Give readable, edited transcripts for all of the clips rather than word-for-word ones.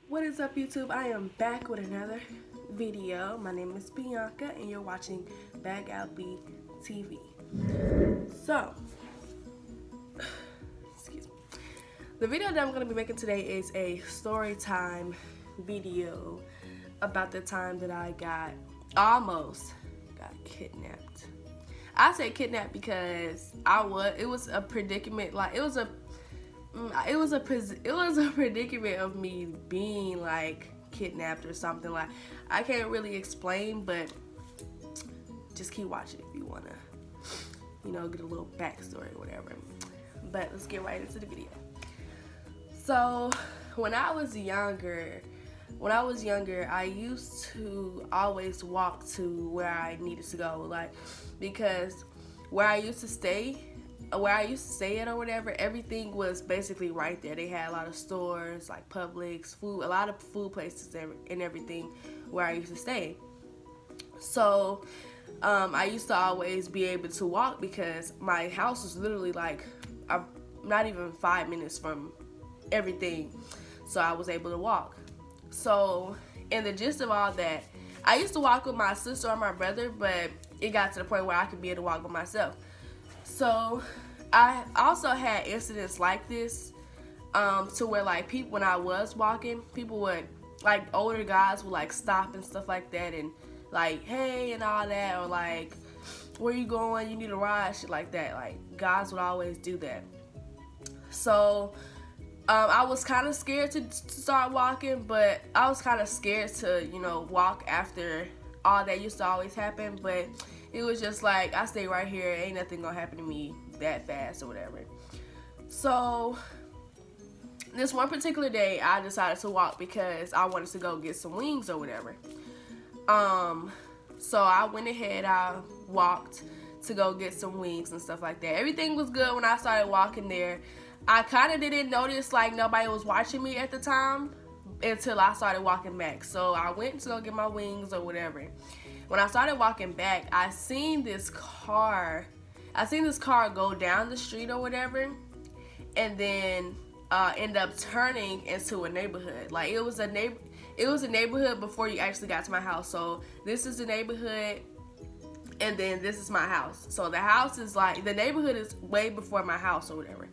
What is up, YouTube? I am back with another video. My name is Bianca and you're watching Bag Out B TV. So, excuse me. The video that I'm going to be making today is a story time video about the time that I almost got kidnapped. I say kidnapped because it was a predicament, like it was a predicament of me being like kidnapped or something. Like, I can't really explain, but just keep watching if you wanna, get a little backstory or whatever. But let's get right into the video. So when I was younger, I used to always walk to where I needed to go, like, because where I used to stay at or whatever, everything was basically right there. They had a lot of stores, like Publix, a lot of food places and everything where I used to stay. So I used to always be able to walk because my house was literally like not even 5 minutes from everything. So I was able to walk. So in the gist of all that, I used to walk with my sister or my brother, but it got to the point where I could be able to walk by myself. So I also had incidents like this, to where like people, when I was walking, people would, like, older guys would like stop and stuff like that and like, hey, and all that, or like, where you going, you need a ride, shit like that. Like, guys would always do that. So I was kind of scared to start walking, but I was kind of scared to, walk after all that used to always happen. But it was just like, I stay right here, ain't nothing gonna happen to me that fast or whatever. So this one particular day, I decided to walk because I wanted to go get some wings or whatever. So I went ahead, I walked to go get some wings and stuff like that. Everything was good when I started walking there. I kind of didn't notice like nobody was watching me at the time until I started walking back. So I went to go get my wings or whatever. When I started walking back, I seen this car go down the street or whatever, and then end up turning into a neighborhood. Like, it was a neighborhood before you actually got to my house. So this is the neighborhood, and then this is my house. So the house is like, the neighborhood is way before my house or whatever.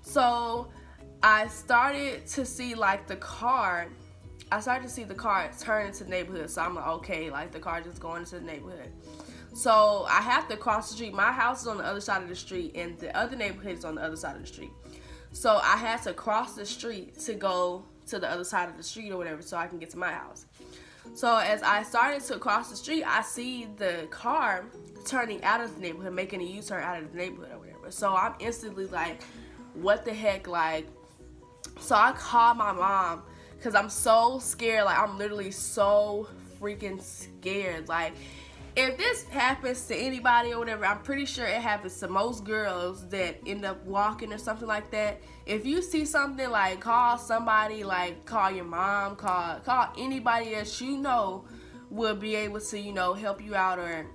So I started to see like the car turn into the neighborhood. So I'm like, okay, like the car just going into the neighborhood. So I have to cross the street. My house is on the other side of the street, and the other neighborhood is on the other side of the street. So I had to cross the street to go to the other side of the street or whatever, so I can get to my house. So as I started to cross the street, I see the car turning out of the neighborhood, making a U-turn out of the neighborhood or whatever. So I'm instantly like, what the heck? Like, so I called my mom because I'm so scared. Like, I'm literally so freaking scared. Like, if this happens to anybody or whatever, I'm pretty sure it happens to most girls that end up walking or something like that. If you see something, like, call somebody, like, call your mom, call anybody that you know will be able to, help you out or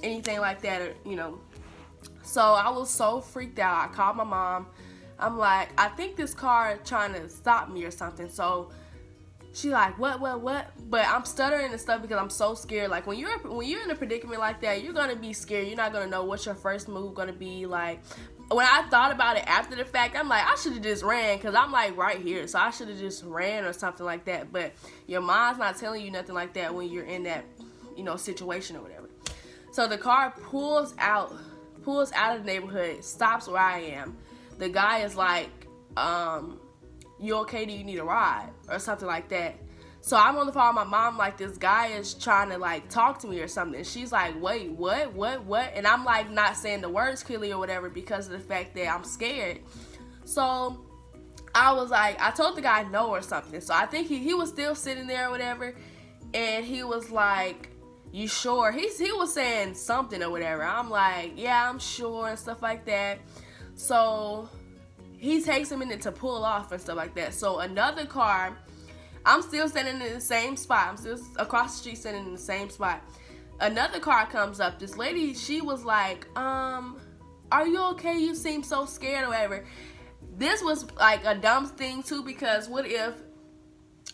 anything like that, or. So I was so freaked out. I called my mom. I'm like, I think this car trying to stop me or something. So she like, what? But I'm stuttering and stuff because I'm so scared. Like, when you're in a predicament like that, you're gonna be scared. You're not gonna know what's your first move gonna be. Like, when I thought about it after the fact, I'm like, I should have just ran because I'm like right here. So I should have just ran or something like that. But your mom's not telling you nothing like that when you're in that, situation or whatever. So the car pulls out of the neighborhood, stops where I am. The guy is like, you okay? Do you need a ride? Or something like that. So I'm on the phone with my mom, like, this guy is trying to, like, talk to me or something. And she's like, wait, what? And I'm, like, not saying the words clearly or whatever because of the fact that I'm scared. So I was like, I told the guy no or something. So I think he was still sitting there or whatever. And he was like, you sure? He was saying something or whatever. I'm like, yeah, I'm sure and stuff like that. So he takes a minute to pull off and stuff like that. So another car, I'm still standing in the same spot. I'm still across the street standing in the same spot. Another car comes up. This lady, she was like, are you okay? You seem so scared or whatever. This was like a dumb thing too, because what if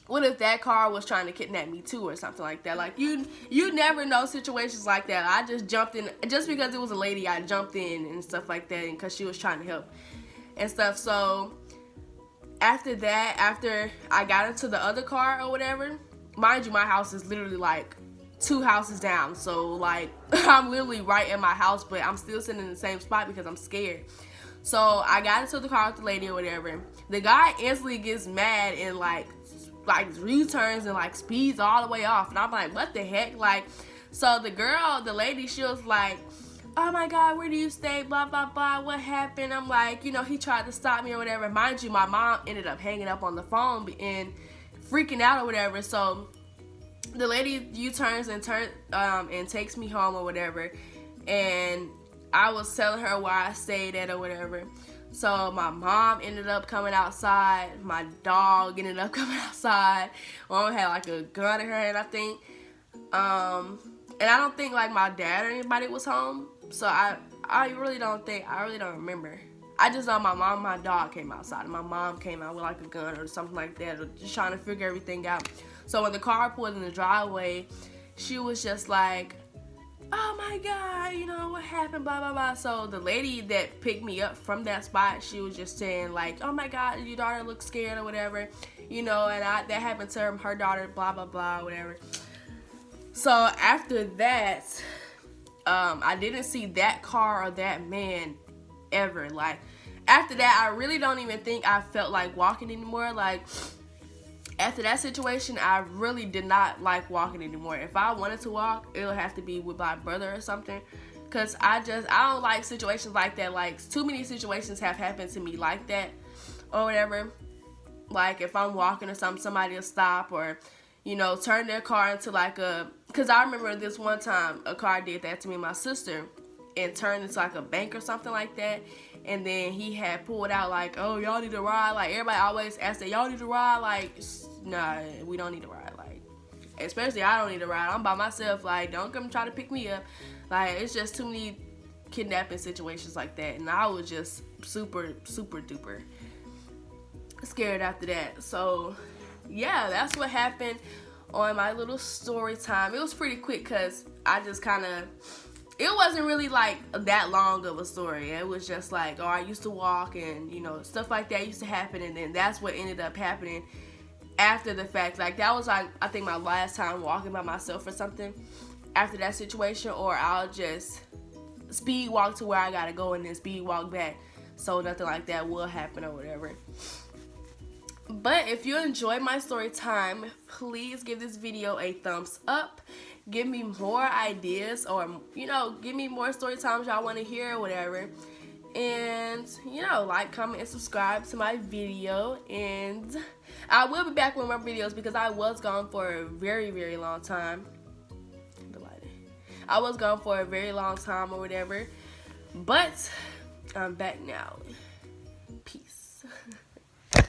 what if that car was trying to kidnap me too, or something like that? Like, you never know situations like that. I just jumped in just because it was a lady. I jumped in and stuff like that, and because she was trying to help and stuff. So after that, after I got into the other car or whatever, mind you, my house is literally like 2 houses down. So like I'm literally right in my house, but I'm still sitting in the same spot because I'm scared. So I got into the car with the lady or whatever. The guy instantly gets mad and like returns and like speeds all the way off, and I'm like, what the heck? Like, so the lady, she was like, oh my god, where do you stay, blah blah blah, what happened? I'm like, he tried to stop me or whatever. Mind you, my mom ended up hanging up on the phone and freaking out or whatever. So the lady U-turns and takes me home or whatever, and I was telling her where I stayed at or whatever. So my mom ended up coming outside. My dog ended up coming outside. Mom had like a gun in her hand, I think. And I don't think like my dad or anybody was home. So I really don't remember. I just know my mom and my dog came outside. And my mom came out with like a gun or something like that, or just trying to figure everything out. So when the car pulled in the driveway, she was just like, oh my god, what happened, blah blah blah. So the lady that picked me up from that spot, she was just saying like, oh my god, your daughter looks scared or whatever, and that happened to her daughter, blah blah blah, whatever. So after that, I didn't see that car or that man ever. Like, after that, I really don't even think I felt like walking anymore. Like, after that situation, I really did not like walking anymore. If I wanted to walk, it would have to be with my brother or something. Because I don't like situations like that. Like, too many situations have happened to me like that or whatever. Like, if I'm walking or something, somebody will stop or, turn their car into like a... Because I remember this one time, a car did that to me and my sister, and turned into like a bank or something like that. And then he had pulled out like, oh, y'all need to ride. Like, everybody always asks that, y'all need to ride. Like, nah, we don't need to ride. Like, especially I don't need to ride. I'm by myself. Like, don't come try to pick me up. Like, it's just too many kidnapping situations like that. And I was just super, super duper scared after that. So, yeah, that's what happened on my little story time. It was pretty quick because I just kind of... It wasn't really like that long of a story. It was just like, I used to walk and, stuff like that used to happen. And then that's what ended up happening after the fact. Like, that was like, I think my last time walking by myself or something after that situation. Or I'll just speed walk to where I gotta go and then speed walk back. So nothing like that will happen or whatever. But if you enjoyed my story time, please give this video a thumbs up. Give me more ideas, or give me more story times y'all want to hear or whatever. And like, comment, and subscribe to my video. And I will be back with more videos because I was gone for a very, very long time. I was gone for a very long time or whatever, but I'm back now.